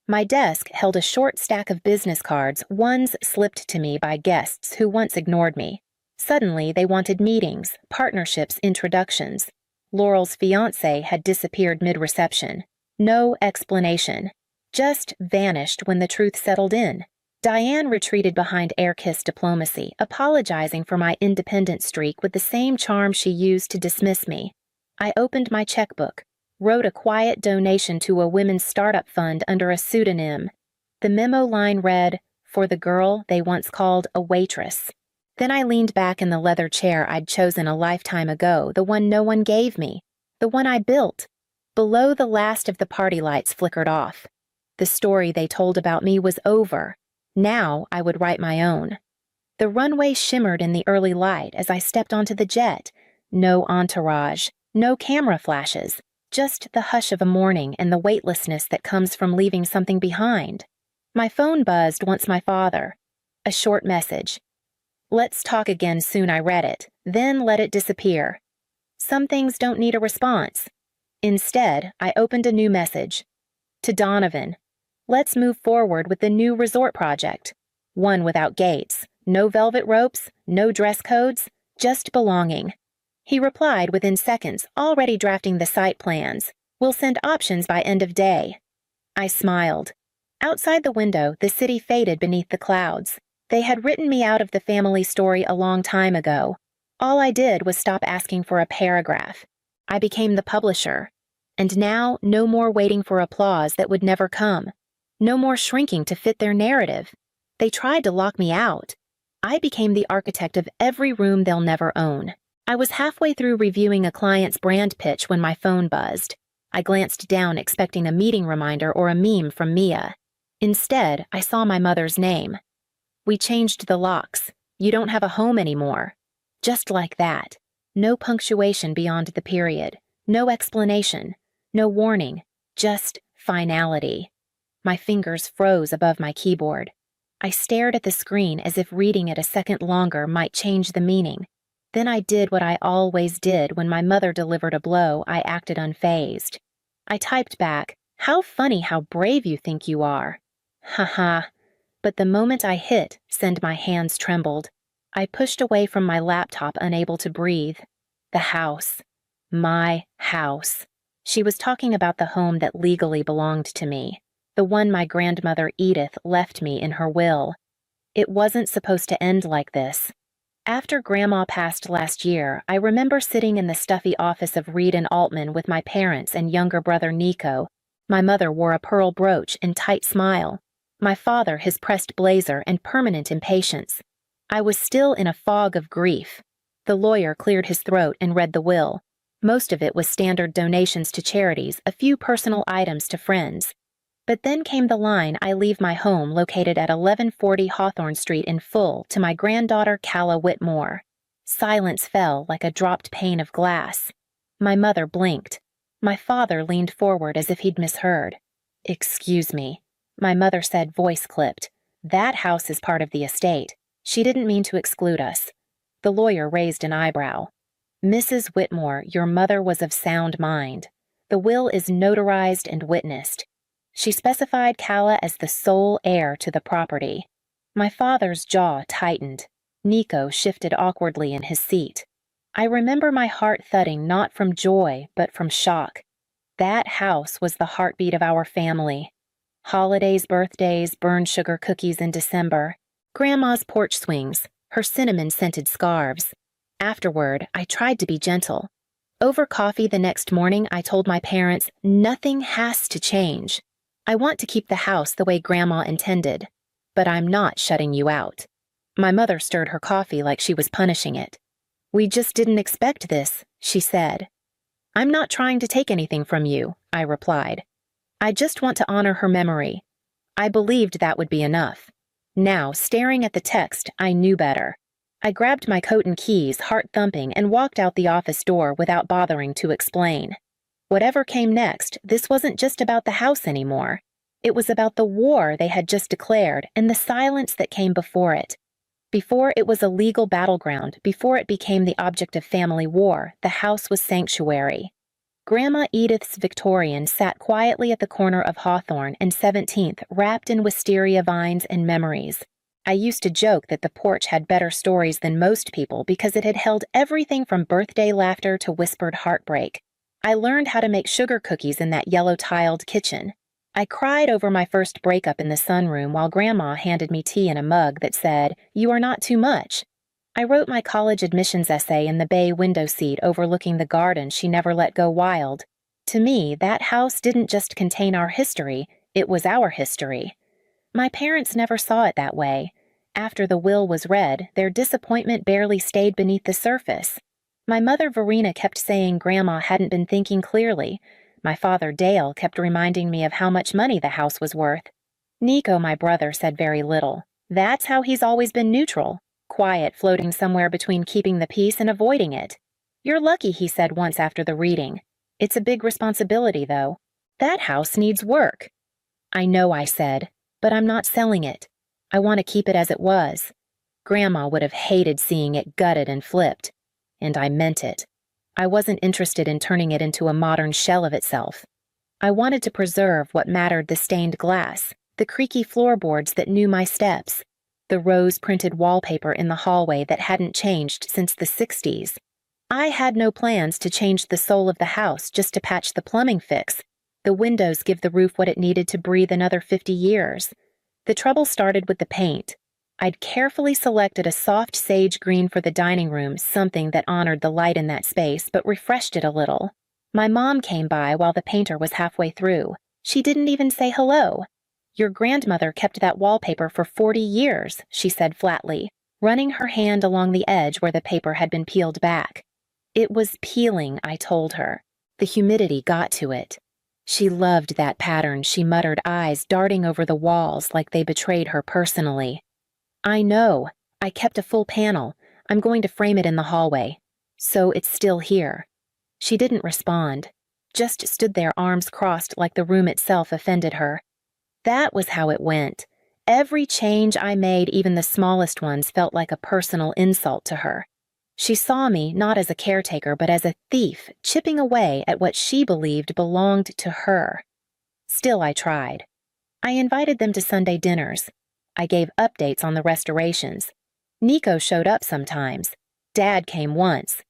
My desk held a short stack of business cards, ones slipped to me by guests who once ignored me. Suddenly, they wanted meetings, partnerships, introductions. Laurel's fiancé had disappeared mid-reception. No explanation. Just vanished when the truth settled in. Diane retreated behind air-kissed diplomacy, apologizing for my independent streak with the same charm she used to dismiss me. I opened my checkbook, wrote a quiet donation to a women's startup fund under a pseudonym. The memo line read, "For the girl they once called a waitress." Then I leaned back in the leather chair I'd chosen a lifetime ago, the one no one gave me, the one I built. Below, the last of the party lights flickered off. The story they told about me was over. Now I would write my own. The runway shimmered in the early light as I stepped onto the jet. No entourage, no camera flashes, just the hush of a morning and the weightlessness that comes from leaving something behind. My phone buzzed once my father. A short message. "Let's talk again soon," I read it, then let it disappear. Some things don't need a response. Instead, I opened a new message. To Donovan. "Let's move forward with the new resort project. One without gates, no velvet ropes, no dress codes, just belonging." He replied within seconds, already drafting the site plans. "We'll send options by end of day." I smiled. Outside the window, the city faded beneath the clouds. They had written me out of the family story a long time ago. All I did was stop asking for a paragraph. I became the publisher. And now, no more waiting for applause that would never come. No more shrinking to fit their narrative. They tried to lock me out. I became the architect of every room they'll never own. I was halfway through reviewing a client's brand pitch when my phone buzzed. I glanced down expecting a meeting reminder or a meme from Mia. Instead, I saw my mother's name. "We changed the locks. You don't have a home anymore." Just like that. No punctuation beyond the period. No explanation. No warning. Just finality. My fingers froze above my keyboard. I stared at the screen as if reading it a second longer might change the meaning. Then I did what I always did when my mother delivered a blow. I acted unfazed. I typed back, "How funny how brave you think you are." Haha. But the moment I hit send, my hands trembled. I pushed away from my laptop, unable to breathe. The house. My house. She was talking about the home that legally belonged to me. The one my grandmother Edith left me in her will. It wasn't supposed to end like this. After Grandma passed last year, I remember sitting in the stuffy office of Reed and Altman with my parents and younger brother Nico. My mother wore a pearl brooch and tight smile. My father his pressed blazer and permanent impatience. I was still in a fog of grief. The lawyer cleared his throat and read the will. Most of it was standard donations to charities, a few personal items to friends. But then came the line, I leave my home located at 1140 Hawthorne Street in full to my granddaughter Calla Whitmore. Silence fell like a dropped pane of glass. My mother blinked. My father leaned forward as if he'd misheard. "Excuse me," my mother said, voice clipped. "That house is part of the estate. She didn't mean to exclude us." The lawyer raised an eyebrow. "Mrs. Whitmore, your mother was of sound mind. The will is notarized and witnessed. She specified Calla as the sole heir to the property." My father's jaw tightened. Nico shifted awkwardly in his seat. I remember my heart thudding not from joy, but from shock. That house was the heartbeat of our family. Holidays, birthdays, burned sugar cookies in December, Grandma's porch swings, her cinnamon-scented scarves. Afterward, I tried to be gentle. Over coffee the next morning, I told my parents, nothing has to change. I want to keep the house the way Grandma intended, but I'm not shutting you out. My mother stirred her coffee like she was punishing it. "We just didn't expect this," she said. "I'm not trying to take anything from you," I replied. "I just want to honor her memory." I believed that would be enough. Now, staring at the text, I knew better. I grabbed my coat and keys, heart thumping, and walked out the office door without bothering to explain. Whatever came next, this wasn't just about the house anymore. It was about the war they had just declared and the silence that came before it. Before it was a legal battleground, before it became the object of family war, the house was sanctuary. Grandma Edith's Victorian sat quietly at the corner of Hawthorne and 17th, wrapped in wisteria vines and memories. I used to joke that the porch had better stories than most people because it had held everything from birthday laughter to whispered heartbreak. I learned how to make sugar cookies in that yellow-tiled kitchen. I cried over my first breakup in the sunroom while Grandma handed me tea in a mug that said, "You are not too much." I wrote my college admissions essay in the bay window seat overlooking the garden she never let go wild. To me, that house didn't just contain our history, it was our history. My parents never saw it that way. After the will was read, their disappointment barely stayed beneath the surface. My mother Verena kept saying Grandma hadn't been thinking clearly. My father Dale kept reminding me of how much money the house was worth. Nico, my brother, said very little. That's how he's always been neutral, quiet, floating somewhere between keeping the peace and avoiding it. "You're lucky," he said once after the reading. "It's a big responsibility, though. That house needs work." "I know," I said, "but I'm not selling it. I want to keep it as it was." Grandma would have hated seeing it gutted and flipped. And I meant it. I wasn't interested in turning it into a modern shell of itself. I wanted to preserve what mattered: the stained glass, the creaky floorboards that knew my steps, the rose-printed wallpaper in the hallway that hadn't changed since the 60s. I had no plans to change the soul of the house just to patch the plumbing fix. The windows give the roof what it needed to breathe another 50 years. The trouble started with the paint. I'd carefully selected a soft sage green for the dining room, something that honored the light in that space but refreshed it a little. My mom came by while the painter was halfway through. She didn't even say hello. "Your grandmother kept that wallpaper for 40 years, she said flatly, running her hand along the edge where the paper had been peeled back. "It was peeling," I told her. "The humidity got to it." She loved that pattern, she muttered, eyes darting over the walls like they betrayed her personally. "I know. I kept a full panel. I'm going to frame it in the hallway. So it's still here." She didn't respond, just stood there, arms crossed, like the room itself offended her. That was how it went. Every change I made, even the smallest ones, felt like a personal insult to her. She saw me not as a caretaker but as a thief, chipping away at what she believed belonged to her. Still, I tried. I invited them to Sunday dinners. I gave updates on the restorations. Nico showed up sometimes. Dad came once.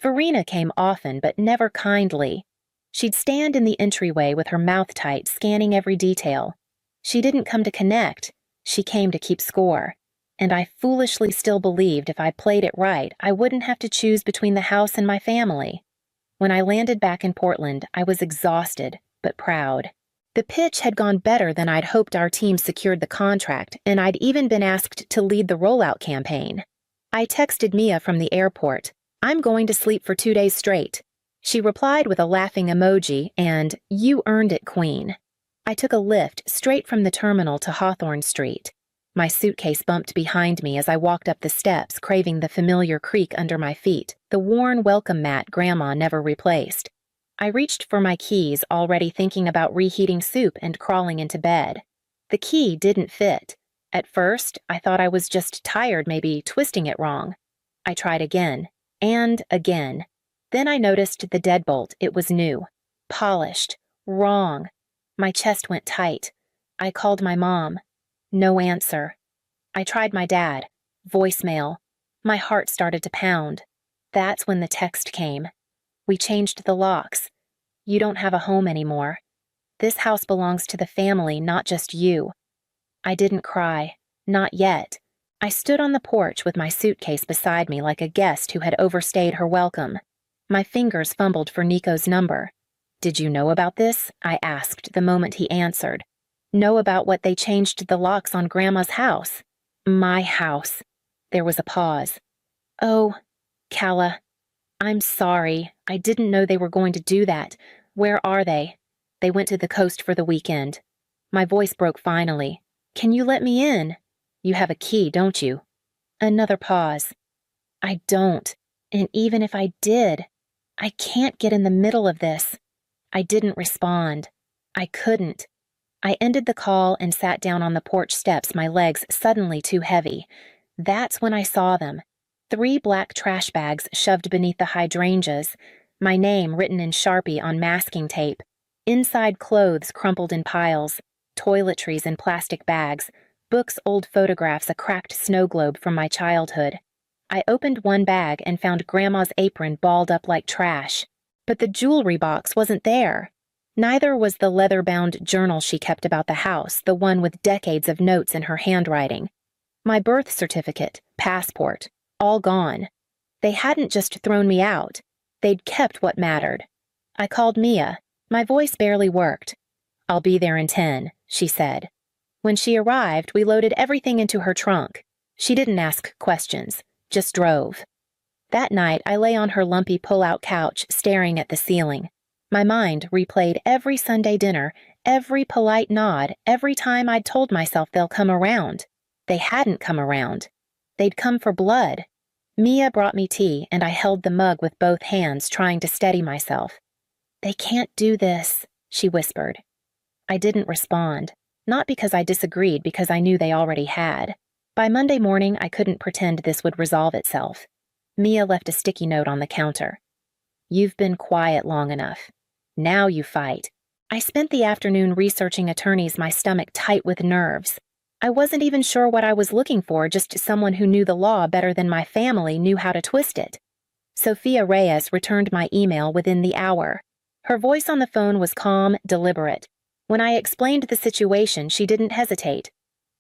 Verena came often, but never kindly. She'd stand in the entryway with her mouth tight, scanning every detail. She didn't come to connect. She came to keep score. And I foolishly still believed if I played it right, I wouldn't have to choose between the house and my family. When I landed back in Portland, I was exhausted, but proud. The pitch had gone better than I'd hoped. Our team secured the contract, and I'd even been asked to lead the rollout campaign. I texted Mia from the airport. "I'm going to sleep for 2 days straight." She replied with a laughing emoji and, "You earned it, Queen." I took a lift straight from the terminal to Hawthorne Street. My suitcase bumped behind me as I walked up the steps, craving the familiar creak under my feet, the worn welcome mat Grandma never replaced. I reached for my keys, already thinking about reheating soup and crawling into bed. The key didn't fit. At first, I thought I was just tired, maybe twisting it wrong. I tried again, and again. Then I noticed the deadbolt. It was new, polished, wrong. My chest went tight. I called my mom. No answer. I tried my dad. Voicemail. My heart started to pound. That's when the text came. We changed the locks. You don't have a home anymore. This house belongs to the family, not just you. I didn't cry. Not yet. I stood on the porch with my suitcase beside me like a guest who had overstayed her welcome. My fingers fumbled for Nico's number. Did you know about this? I asked the moment he answered. Know about what they changed the locks on Grandma's house? My house. There was a pause. Oh, Calla, I'm sorry. I didn't know they were going to do that. Where are they? They went to the coast for the weekend. My voice broke finally. Can you let me in? You have a key, don't you? Another pause. I don't. And even if I did, I can't get in the middle of this. I didn't respond. I couldn't. I ended the call and sat down on the porch steps, my legs suddenly too heavy. That's when I saw them. 3 black trash bags shoved beneath the hydrangeas, my name written in Sharpie on masking tape, inside clothes crumpled in piles, toiletries in plastic bags, books, old photographs, a cracked snow globe from my childhood. I opened one bag and found Grandma's apron balled up like trash. But the jewelry box wasn't there. Neither was the leather-bound journal she kept about the house, the one with decades of notes in her handwriting. My birth certificate, passport, all gone. They hadn't just thrown me out. They'd kept what mattered. I called Mia. My voice barely worked. I'll be there in 10, she said. When she arrived, we loaded everything into her trunk. She didn't ask questions, just drove. That night, I lay on her lumpy pull-out couch, staring at the ceiling. My mind replayed every Sunday dinner, every polite nod, every time I'd told myself they'll come around. They hadn't come around. They'd come for blood. Mia brought me tea, and I held the mug with both hands, trying to steady myself. They can't do this, she whispered. I didn't respond. Not because I disagreed, because I knew they already had. By Monday morning, I couldn't pretend this would resolve itself. Mia left a sticky note on the counter. You've been quiet long enough. Now you fight. I spent the afternoon researching attorneys, my stomach tight with nerves. I wasn't even sure what I was looking for, just someone who knew the law better than my family knew how to twist it. Sophia Reyes returned my email within the hour. Her voice on the phone was calm, deliberate. When I explained the situation, she didn't hesitate.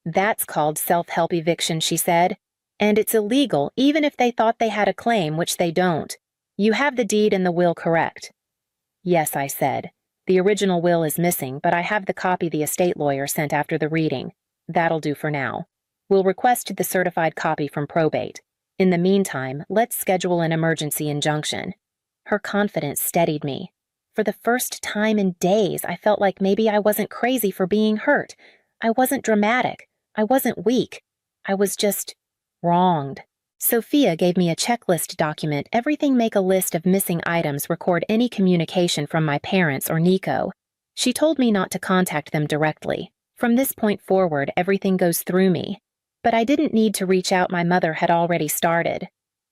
That's called self-help eviction, she said. And it's illegal, even if they thought they had a claim, which they don't. You have the deed and the will correct. Yes, I said. The original will is missing, but I have the copy the estate lawyer sent after the reading. That'll do for now. We'll request the certified copy from probate. In the meantime, let's schedule an emergency injunction. Her confidence steadied me. For the first time in days, I felt like maybe I wasn't crazy for being hurt. I wasn't dramatic. I wasn't weak. I was just wronged. Sophia gave me a checklist document. Everything: make a list of missing items, record any communication from my parents or Nico. She told me not to contact them directly. From this point forward, everything goes through me. But I didn't need to reach out. My mother had already started.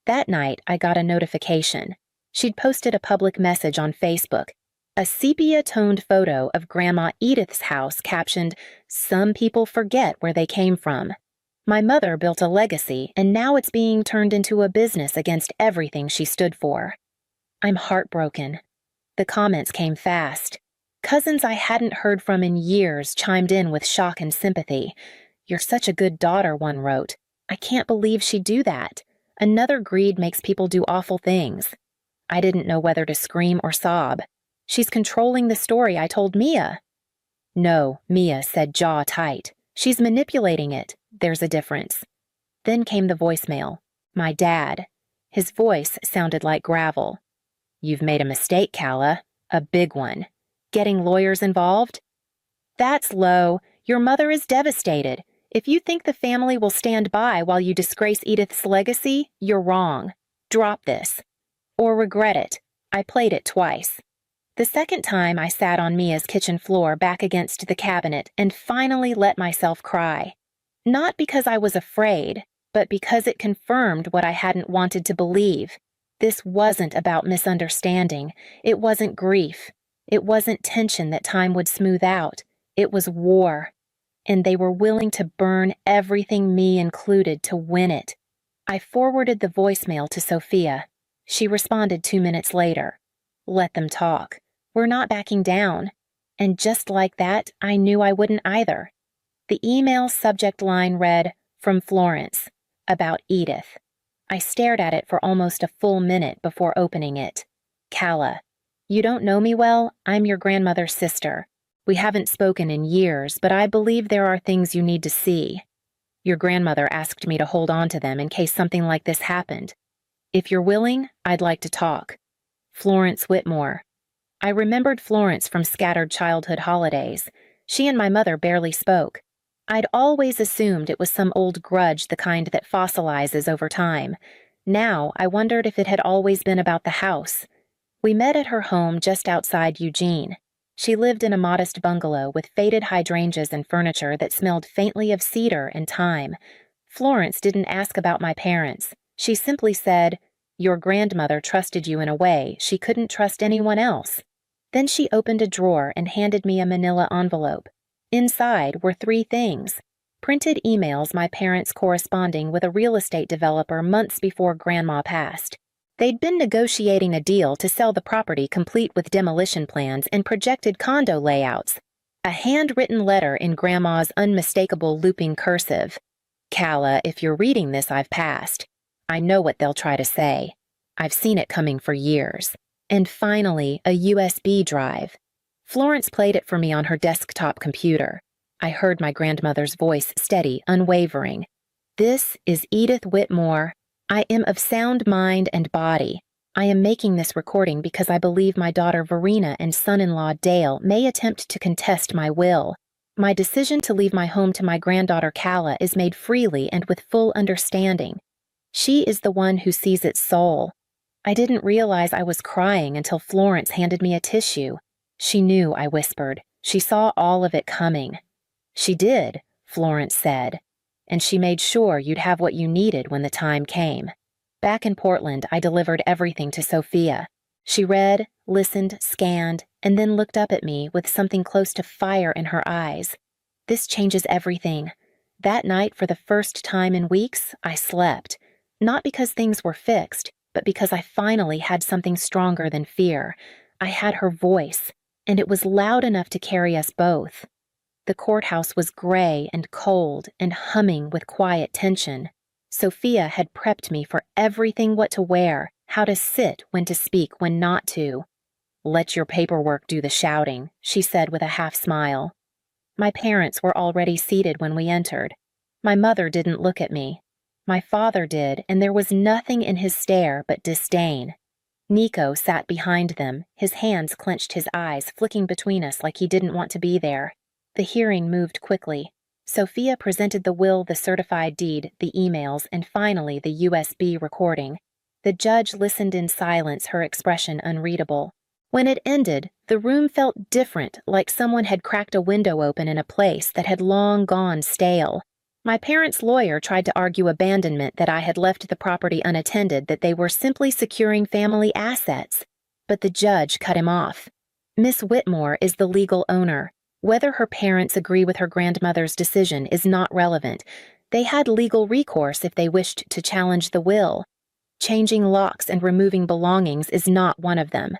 That night, I got a notification. She'd posted a public message on Facebook. A sepia-toned photo of Grandma Edith's house captioned, "Some people forget where they came from." My mother built a legacy, and now it's being turned into a business against everything she stood for. I'm heartbroken. The comments came fast. Cousins I hadn't heard from in years chimed in with shock and sympathy. "You're such a good daughter," one wrote. "I can't believe she'd do that. Another greed makes people do awful things." I didn't know whether to scream or sob. "She's controlling the story I told Mia." "No," Mia said, jaw tight. "She's manipulating it. There's a difference." Then came the voicemail. My dad. His voice sounded like gravel. "You've made a mistake, Calla. A big one. Getting lawyers involved?" That's low. Your mother is devastated. If you think the family will stand by while you disgrace Edith's legacy, you're wrong. Drop this. Or regret it. I played it twice. The second time I sat on Mia's kitchen floor back against the cabinet and finally let myself cry. Not because I was afraid, but because it confirmed what I hadn't wanted to believe. This wasn't about misunderstanding. It wasn't grief. It wasn't tension that time would smooth out. It was war. And they were willing to burn everything, me included, to win it. I forwarded the voicemail to Sophia. She responded 2 minutes later. Let them talk. We're not backing down. And just like that, I knew I wouldn't either. The email's subject line read, "From Florence," about Edith. I stared at it for almost a full minute before opening it. Calla, you don't know me well. I'm your grandmother's sister. We haven't spoken in years, but I believe there are things you need to see. Your grandmother asked me to hold on to them in case something like this happened. If you're willing, I'd like to talk. Florence Whitmore. I remembered Florence from scattered childhood holidays. She and my mother barely spoke. I'd always assumed it was some old grudge, the kind that fossilizes over time. Now I wondered if it had always been about the house. We met at her home just outside Eugene. She lived in a modest bungalow with faded hydrangeas and furniture that smelled faintly of cedar and thyme. Florence didn't ask about my parents. She simply said, "Your grandmother trusted you in a way she couldn't trust anyone else." Then she opened a drawer and handed me a manila envelope. Inside were 3 things. Printed emails my parents corresponding with a real estate developer months before Grandma passed. They'd been negotiating a deal to sell the property complete with demolition plans and projected condo layouts. A handwritten letter in Grandma's unmistakable looping cursive. Calla, if you're reading this, I've passed. I know what they'll try to say. I've seen it coming for years. And finally, a USB drive. Florence played it for me on her desktop computer. I heard my grandmother's voice steady, unwavering. This is Edith Whitmore. I am of sound mind and body. I am making this recording because I believe my daughter Verena and son-in-law Dale may attempt to contest my will. My decision to leave my home to my granddaughter Calla is made freely and with full understanding. She is the one who sees its soul. I didn't realize I was crying until Florence handed me a tissue. She knew, I whispered. She saw all of it coming. She did, Florence said. And she made sure you'd have what you needed when the time came. Back in Portland, I delivered everything to Sophia. She read, listened, scanned, and then looked up at me with something close to fire in her eyes. This changes everything. That night, for the first time in weeks, I slept. Not because things were fixed, but because I finally had something stronger than fear. I had her voice, and it was loud enough to carry us both. The courthouse was gray and cold and humming with quiet tension. Sophia had prepped me for everything: what to wear, how to sit, when to speak, when not to. "Let your paperwork do the shouting," she said with a half-smile. My parents were already seated when we entered. My mother didn't look at me. My father did, and there was nothing in his stare but disdain. Nico sat behind them, his hands clenched, his eyes flicking between us like he didn't want to be there. The hearing moved quickly. Sophia presented the will, the certified deed, the emails, and finally the USB recording. The judge listened in silence, her expression unreadable. When it ended, the room felt different, like someone had cracked a window open in a place that had long gone stale. My parents' lawyer tried to argue abandonment, that I had left the property unattended, that they were simply securing family assets. But the judge cut him off. Miss Whitmore is the legal owner. Whether her parents agree with her grandmother's decision is not relevant. They had legal recourse if they wished to challenge the will. Changing locks and removing belongings is not one of them.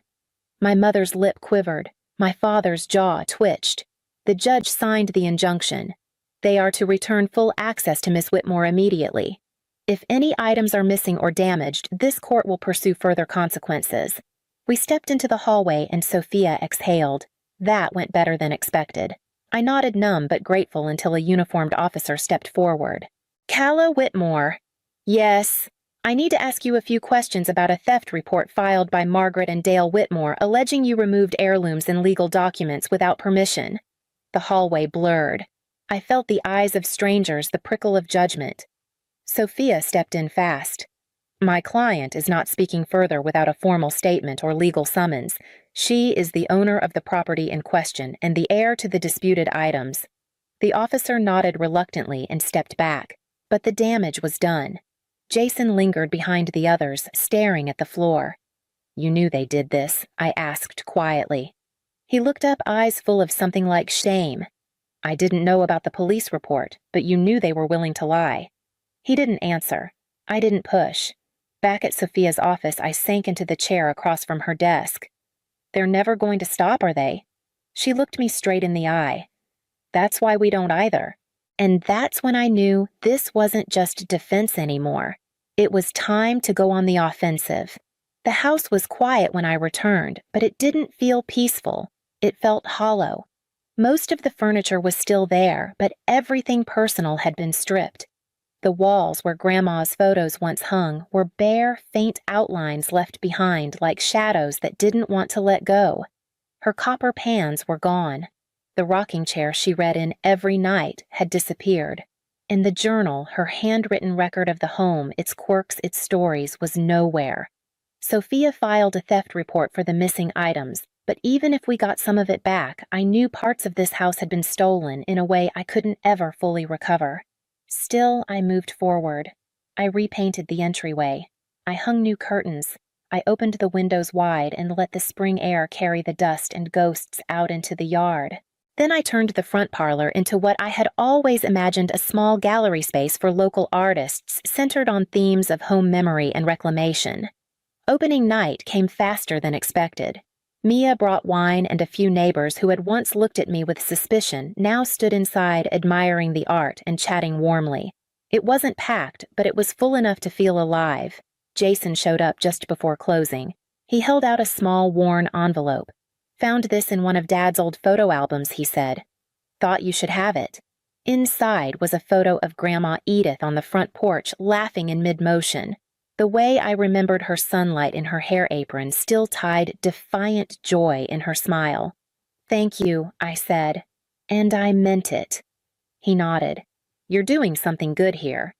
My mother's lip quivered. My father's jaw twitched. The judge signed the injunction. They are to return full access to Miss Whitmore immediately. If any items are missing or damaged, this court will pursue further consequences. We stepped into the hallway and Sophia exhaled. That went better than expected. I nodded, numb but grateful, until a uniformed officer stepped forward. "Calla Whitmore." "Yes. I need to ask you a few questions about a theft report filed by Margaret and Dale Whitmore alleging you removed heirlooms and legal documents without permission." The hallway blurred. I felt the eyes of strangers, the prickle of judgment. Sophia stepped in fast. My client is not speaking further without a formal statement or legal summons. She is the owner of the property in question and the heir to the disputed items. The officer nodded reluctantly and stepped back, but the damage was done. Jason lingered behind the others, staring at the floor. "You knew they did this?" I asked quietly. He looked up, eyes full of something like shame. "I didn't know about the police report, but you knew they were willing to lie." He didn't answer. I didn't push. Back at Sophia's office, I sank into the chair across from her desk. "They're never going to stop, are they?" She looked me straight in the eye. "That's why we don't either." And that's when I knew this wasn't just defense anymore. It was time to go on the offensive. The house was quiet when I returned, but it didn't feel peaceful. It felt hollow. Most of the furniture was still there, but everything personal had been stripped. The walls where Grandma's photos once hung were bare, faint outlines left behind like shadows that didn't want to let go. Her copper pans were gone. The rocking chair she read in every night had disappeared. In the journal, her handwritten record of the home, its quirks, its stories, was nowhere. Sophia filed a theft report for the missing items, but even if we got some of it back, I knew parts of this house had been stolen in a way I couldn't ever fully recover. Still, I moved forward. I repainted the entryway. I hung new curtains. I opened the windows wide and let the spring air carry the dust and ghosts out into the yard. Then I turned the front parlor into what I had always imagined a small gallery space for local artists centered on themes of home memory and reclamation. Opening night came faster than expected. Mia brought wine, and a few neighbors who had once looked at me with suspicion now stood inside admiring the art and chatting warmly. It wasn't packed, but it was full enough to feel alive. Jason showed up just before closing. He held out a small, worn envelope. "Found this in one of Dad's old photo albums," he said. "Thought you should have it." Inside was a photo of Grandma Edith on the front porch laughing in mid-motion. The way I remembered her sunlight in her hair apron still tied defiant joy in her smile. "Thank you," I said. "And I meant it." He nodded. "You're doing something good here."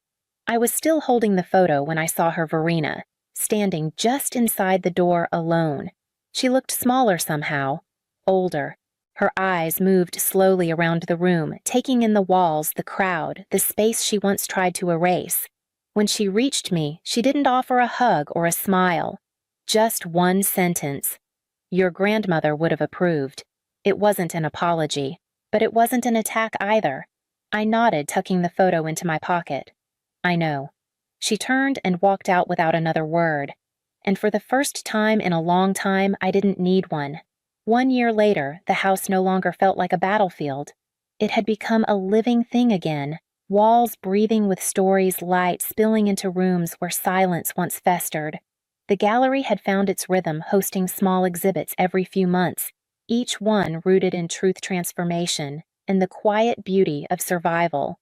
I was still holding the photo when I saw her Verena, standing just inside the door alone. She looked smaller somehow, older. Her eyes moved slowly around the room, taking in the walls, the crowd, the space she once tried to erase. When she reached me, she didn't offer a hug or a smile. Just one sentence. "Your grandmother would have approved." It wasn't an apology, but it wasn't an attack either. I nodded, tucking the photo into my pocket. "I know." She turned and walked out without another word. And for the first time in a long time, I didn't need one. 1 year later, the house no longer felt like a battlefield. It had become a living thing again, walls breathing with stories, light spilling into rooms where silence once festered. The gallery had found its rhythm, hosting small exhibits every few months, each one rooted in truth transformation and the quiet beauty of survival.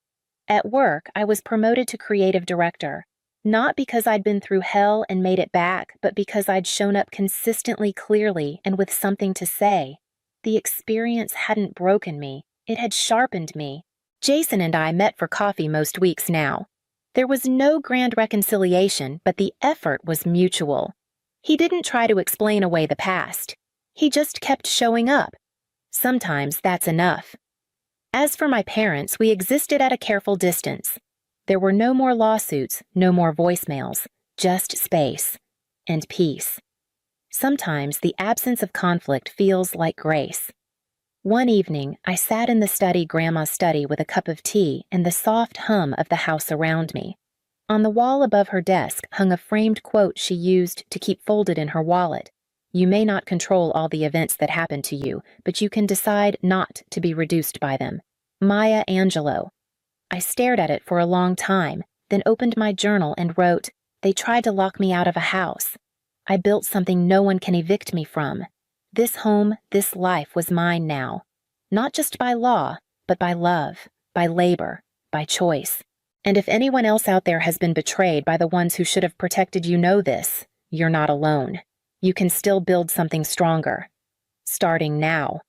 At work, I was promoted to creative director. Not because I'd been through hell and made it back, but because I'd shown up consistently, clearly, and with something to say. The experience hadn't broken me. It had sharpened me. Jason and I met for coffee most weeks now. There was no grand reconciliation, but the effort was mutual. He didn't try to explain away the past. He just kept showing up. Sometimes that's enough. As for my parents, we existed at a careful distance. There were no more lawsuits, no more voicemails, just space and peace. Sometimes the absence of conflict feels like grace. One evening, I sat in the study, Grandma's study, with a cup of tea and the soft hum of the house around me. On the wall above her desk hung a framed quote she used to keep folded in her wallet. "You may not control all the events that happen to you, but you can decide not to be reduced by them." Maya Angelou. I stared at it for a long time, then opened my journal and wrote, "They tried to lock me out of a house. I built something no one can evict me from. This home, this life was mine now. Not just by law, but by love, by labor, by choice. And if anyone else out there has been betrayed by the ones who should have protected you, know this. You're not alone. You can still build something stronger. Starting now."